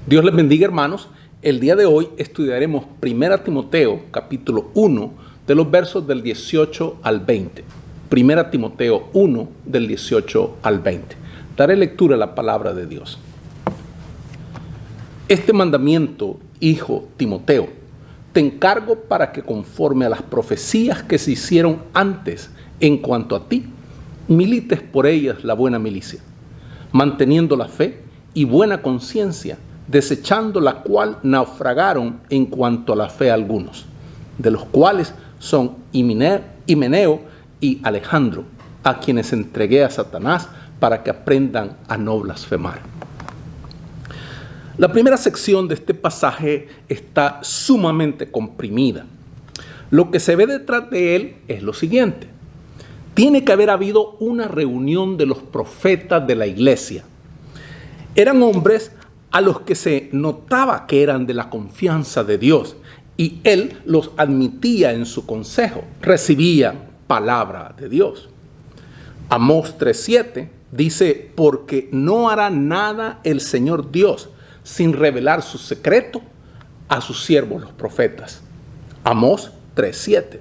Dios les bendiga, hermanos. El día de hoy estudiaremos 1 Timoteo, capítulo 1, de los versos del 18 al 20. 1 Timoteo 1, del 18 al 20. Daré lectura a la palabra de Dios. Este mandamiento, hijo Timoteo, te encargo para que conforme a las profecías que se hicieron antes en cuanto a ti, milites por ellas la buena milicia, manteniendo la fe y buena conciencia, desechando la cual naufragaron en cuanto a la fe algunos, de los cuales son Himeneo y Alejandro, a quienes entregué a Satanás para que aprendan a no blasfemar. La primera sección de este pasaje está sumamente comprimida. Lo que se ve detrás de él es lo siguiente. Tiene que haber habido una reunión de los profetas de la iglesia. Eran hombres a los que se notaba que eran de la confianza de Dios y él los admitía en su consejo, recibían palabra de Dios. Amós 3:7 dice, porque no hará nada el Señor Dios sin revelar su secreto a sus siervos los profetas. Amós 3:7.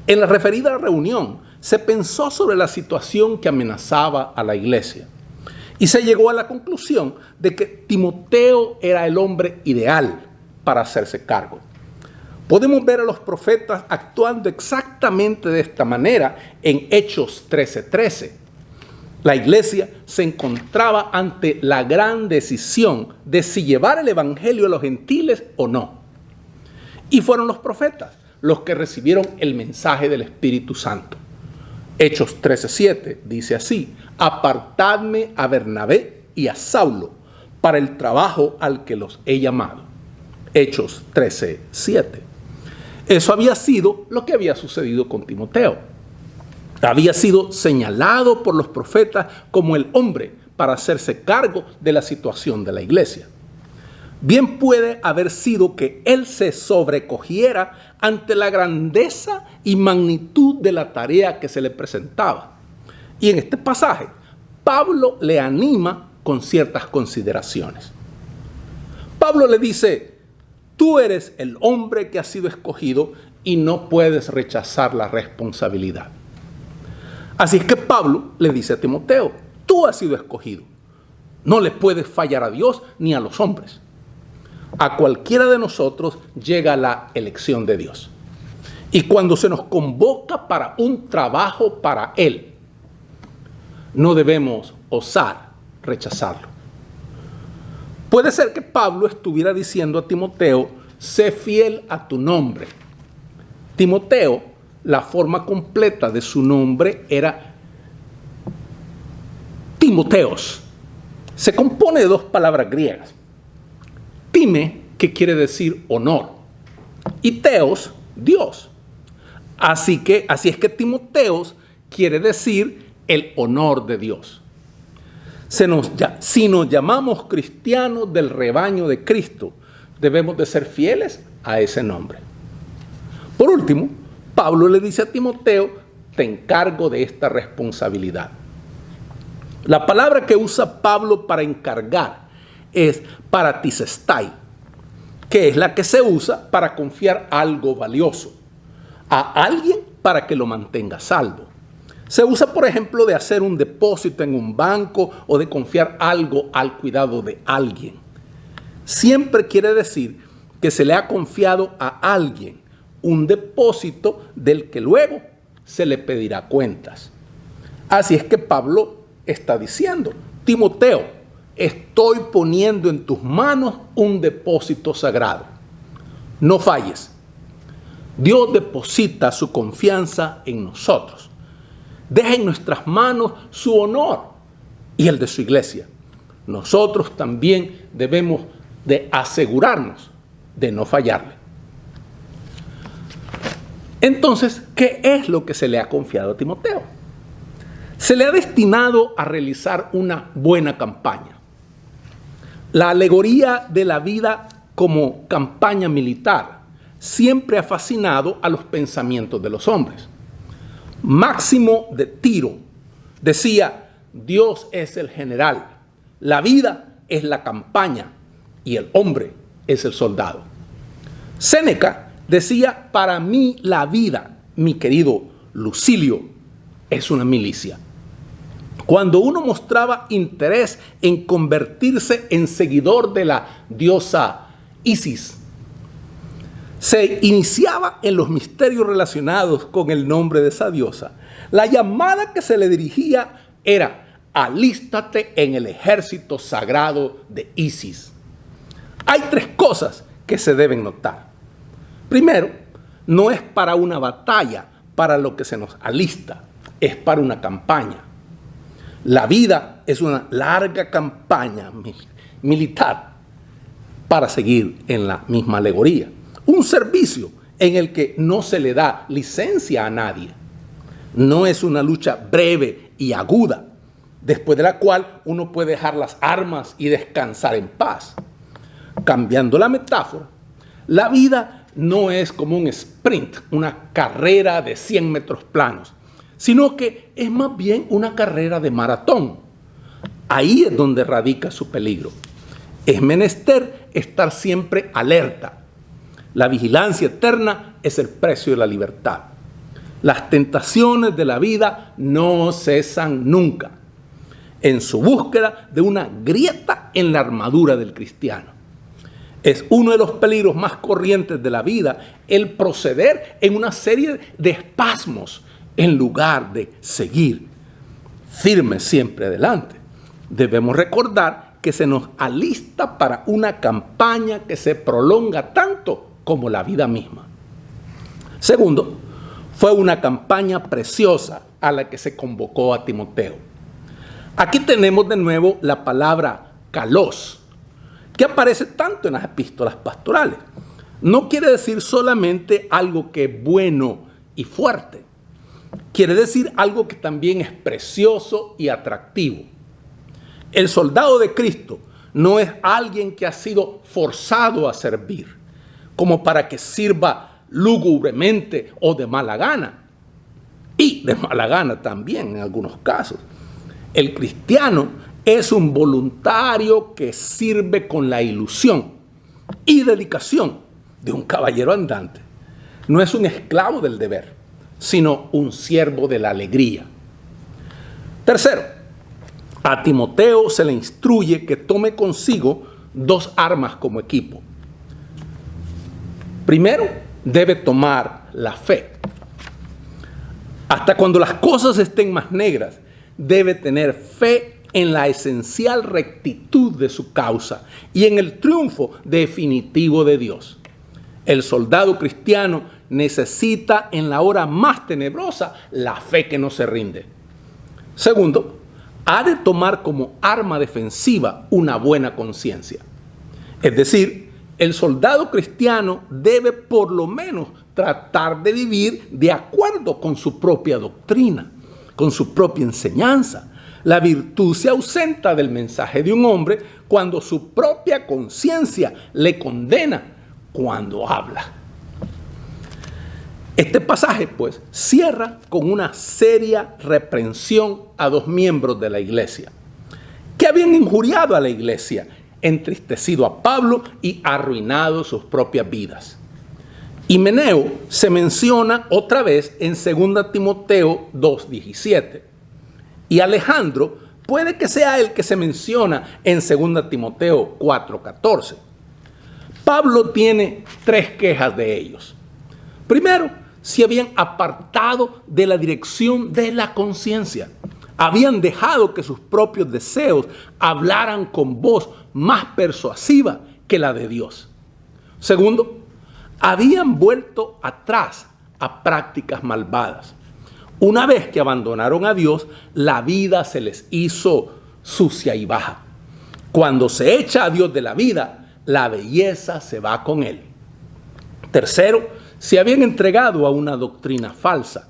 En la referida reunión se pensó sobre la situación que amenazaba a la iglesia y se llegó a la conclusión de que Timoteo era el hombre ideal para hacerse cargo. Podemos ver a los profetas actuando exactamente de esta manera en Hechos 13:13. La iglesia se encontraba ante la gran decisión de si llevar el evangelio a los gentiles o no. Y fueron los profetas los que recibieron el mensaje del Espíritu Santo. Hechos 13:7 dice así, apartadme a Bernabé y a Saulo para el trabajo al que los he llamado. Hechos 13:7. Eso había sido lo que había sucedido con Timoteo. Había sido señalado por los profetas como el hombre para hacerse cargo de la situación de la iglesia. Bien puede haber sido que él se sobrecogiera ante la grandeza y magnitud de la tarea que se le presentaba. Y en este pasaje, Pablo le anima con ciertas consideraciones. Pablo le dice, tú eres el hombre que ha sido escogido y no puedes rechazar la responsabilidad. Así es que Pablo le dice a Timoteo, tú has sido escogido. No le puedes fallar a Dios ni a los hombres. A cualquiera de nosotros llega la elección de Dios. Y cuando se nos convoca para un trabajo para Él, no debemos osar rechazarlo. Puede ser que Pablo estuviera diciendo a Timoteo, sé fiel a tu nombre. Timoteo, la forma completa de su nombre era Timoteos. Se compone de dos palabras griegas. Time, que quiere decir honor, y Teos, Dios. Así es que Timoteos quiere decir el honor de Dios. Si nos llamamos cristianos del rebaño de Cristo, debemos de ser fieles a ese nombre. Por último, Pablo le dice a Timoteo, te encargo de esta responsabilidad. La palabra que usa Pablo para encargar es paratisestai, que es la que se usa para confiar algo valioso a alguien para que lo mantenga salvo. Se usa, por ejemplo, de hacer un depósito en un banco o de confiar algo al cuidado de alguien. Siempre quiere decir que se le ha confiado a alguien un depósito del que luego se le pedirá cuentas. Así es que Pablo está diciendo, Timoteo, estoy poniendo en tus manos un depósito sagrado. No falles. Dios deposita su confianza en nosotros. Deja en nuestras manos su honor y el de su iglesia. Nosotros también debemos de asegurarnos de no fallarle. Entonces, ¿qué es lo que se le ha confiado a Timoteo? Se le ha destinado a realizar una buena campaña. La alegoría de la vida como campaña militar siempre ha fascinado a los pensamientos de los hombres. Máximo de Tiro decía, Dios es el general, la vida es la campaña y el hombre es el soldado. Séneca decía: para mí la vida, mi querido Lucilio, es una milicia. Cuando uno mostraba interés en convertirse en seguidor de la diosa Isis, se iniciaba en los misterios relacionados con el nombre de esa diosa. La llamada que se le dirigía era: alístate en el ejército sagrado de Isis. Hay tres cosas que se deben notar. Primero, no es para una batalla para lo que se nos alista, es para una campaña. La vida es una larga campaña militar, para seguir en la misma alegoría. Un servicio en el que no se le da licencia a nadie. No es una lucha breve y aguda, después de la cual uno puede dejar las armas y descansar en paz. Cambiando la metáfora, la vida no es como un sprint, una carrera de 100 metros planos, sino que es más bien una carrera de maratón. Ahí es donde radica su peligro. Es menester estar siempre alerta. La vigilancia eterna es el precio de la libertad. Las tentaciones de la vida no cesan nunca, en su búsqueda de una grieta en la armadura del cristiano. Es uno de los peligros más corrientes de la vida el proceder en una serie de espasmos en lugar de seguir firme siempre adelante. Debemos recordar que se nos alista para una campaña que se prolonga tanto como la vida misma. Segundo, fue una campaña preciosa a la que se convocó a Timoteo. Aquí tenemos de nuevo la palabra kalos, que aparece tanto en las epístolas pastorales. No quiere decir solamente algo que es bueno y fuerte. Quiere decir algo que también es precioso y atractivo. El soldado de Cristo no es alguien que ha sido forzado a servir, como para que sirva lúgubremente o de mala gana. Y de mala gana también en algunos casos. El cristiano es un voluntario que sirve con la ilusión y dedicación de un caballero andante. No es un esclavo del deber, sino un siervo de la alegría. Tercero, a Timoteo se le instruye que tome consigo dos armas como equipo. Primero, debe tomar la fe. Hasta cuando las cosas estén más negras, debe tener fe en la esencial rectitud de su causa y en el triunfo definitivo de Dios. El soldado cristiano necesita en la hora más tenebrosa la fe que no se rinde. Segundo, ha de tomar como arma defensiva una buena conciencia. Es decir, el soldado cristiano debe por lo menos tratar de vivir de acuerdo con su propia doctrina, con su propia enseñanza. La virtud se ausenta del mensaje de un hombre cuando su propia conciencia le condena cuando habla. Este pasaje, pues, cierra con una seria reprensión a dos miembros de la iglesia que habían injuriado a la iglesia, entristecido a Pablo y arruinado sus propias vidas. Himeneo se menciona otra vez en 2 Timoteo 2:17 y Alejandro puede que sea el que se menciona en 2 Timoteo 4:14. Pablo tiene tres quejas de ellos. Primero, se habían apartado de la dirección de la conciencia. Habían dejado que sus propios deseos hablaran con voz más persuasiva que la de Dios. Segundo, habían vuelto atrás a prácticas malvadas. Una vez que abandonaron a Dios, la vida se les hizo sucia y baja. Cuando se echa a Dios de la vida, la belleza se va con él. Tercero, se habían entregado a una doctrina falsa.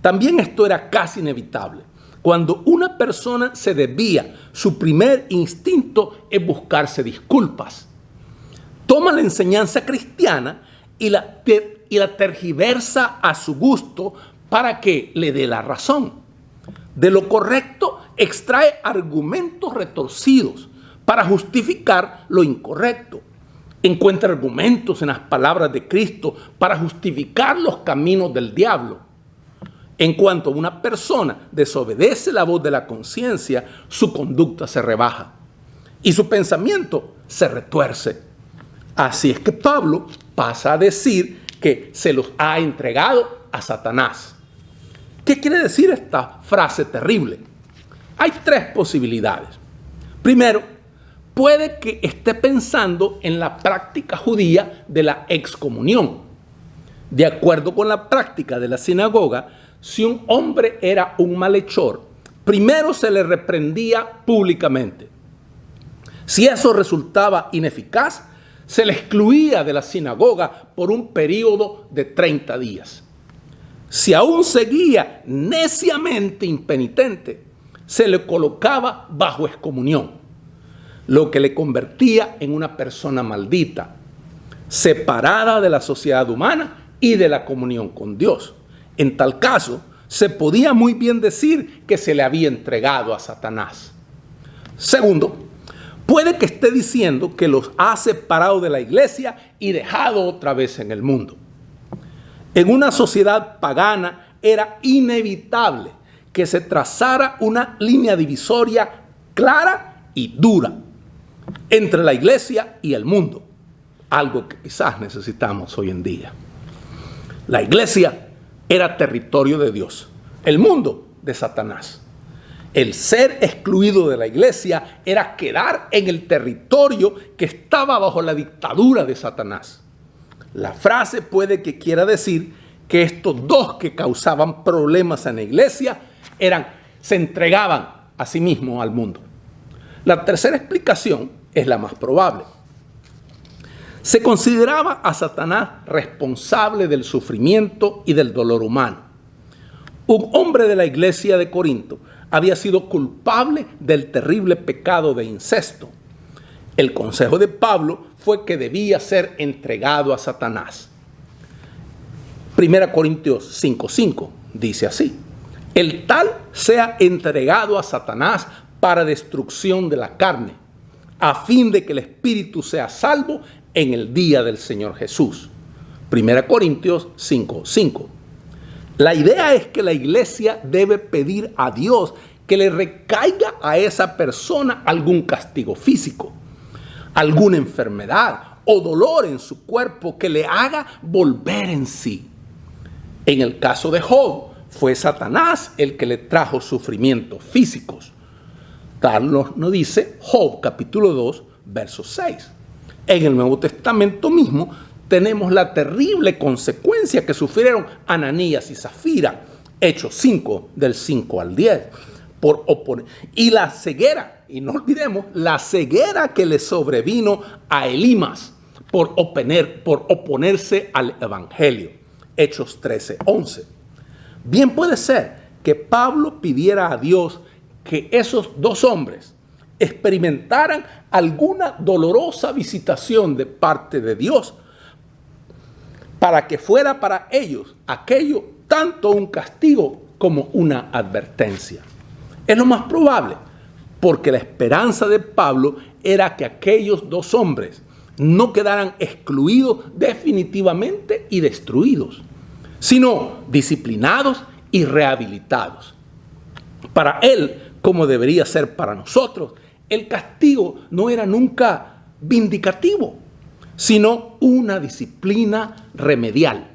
También esto era casi inevitable. Cuando una persona se desvía, su primer instinto es buscarse disculpas. Toma la enseñanza cristiana y la tergiversa a su gusto para que le dé la razón. De lo correcto extrae argumentos retorcidos para justificar lo incorrecto. Encuentra argumentos en las palabras de Cristo para justificar los caminos del diablo. En cuanto una persona desobedece la voz de la conciencia, su conducta se rebaja y su pensamiento se retuerce. Así es que Pablo pasa a decir que se los ha entregado a Satanás. ¿Qué quiere decir esta frase terrible? Hay tres posibilidades. Primero, puede que esté pensando en la práctica judía de la excomunión. De acuerdo con la práctica de la sinagoga, si un hombre era un malhechor, primero se le reprendía públicamente. Si eso resultaba ineficaz, se le excluía de la sinagoga por un periodo de 30 días. Si aún seguía neciamente impenitente, se le colocaba bajo excomunión, lo que le convertía en una persona maldita, separada de la sociedad humana y de la comunión con Dios. En tal caso, se podía muy bien decir que se le había entregado a Satanás. Segundo, puede que esté diciendo que los ha separado de la iglesia y dejado otra vez en el mundo. En una sociedad pagana era inevitable que se trazara una línea divisoria clara y dura entre la iglesia y el mundo, algo que quizás necesitamos hoy en día. La iglesia era territorio de Dios, el mundo de Satanás. El ser excluido de la iglesia era quedar en el territorio que estaba bajo la dictadura de Satanás. La frase puede que quiera decir que estos dos que causaban problemas en la iglesia se entregaban a sí mismos al mundo. La tercera explicación es la más probable. Se consideraba a Satanás responsable del sufrimiento y del dolor humano. Un hombre de la iglesia de Corinto había sido culpable del terrible pecado de incesto. El consejo de Pablo fue que debía ser entregado a Satanás. 1 Corintios 5:5 dice así: el tal sea entregado a Satanás para destrucción de la carne, a fin de que el espíritu sea salvo en el día del Señor Jesús. 1 Corintios 5:5. La idea es que la iglesia debe pedir a Dios que le recaiga a esa persona algún castigo físico, alguna enfermedad o dolor en su cuerpo que le haga volver en sí. En el caso de Job, fue Satanás el que le trajo sufrimientos físicos. Tal nos dice Job capítulo 2, verso 6. En el Nuevo Testamento mismo tenemos la terrible consecuencia que sufrieron Ananías y Zafira, Hechos 5, del 5 al 10, por oponer. Y la ceguera, y no olvidemos, la ceguera que le sobrevino a Elimas por oponerse al Evangelio, Hechos 13, 11. Bien puede ser que Pablo pidiera a Dios que esos dos hombres experimentaran alguna dolorosa visitación de parte de Dios para que fuera para ellos aquello tanto un castigo como una advertencia. Es lo más probable, porque la esperanza de Pablo era que aquellos dos hombres no quedaran excluidos definitivamente y destruidos, sino disciplinados y rehabilitados. Para él, como debería ser para nosotros, el castigo no era nunca vindicativo, sino una disciplina remedial,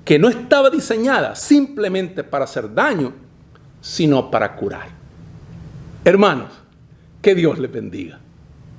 que no estaba diseñada simplemente para hacer daño, sino para curar. Hermanos, que Dios les bendiga.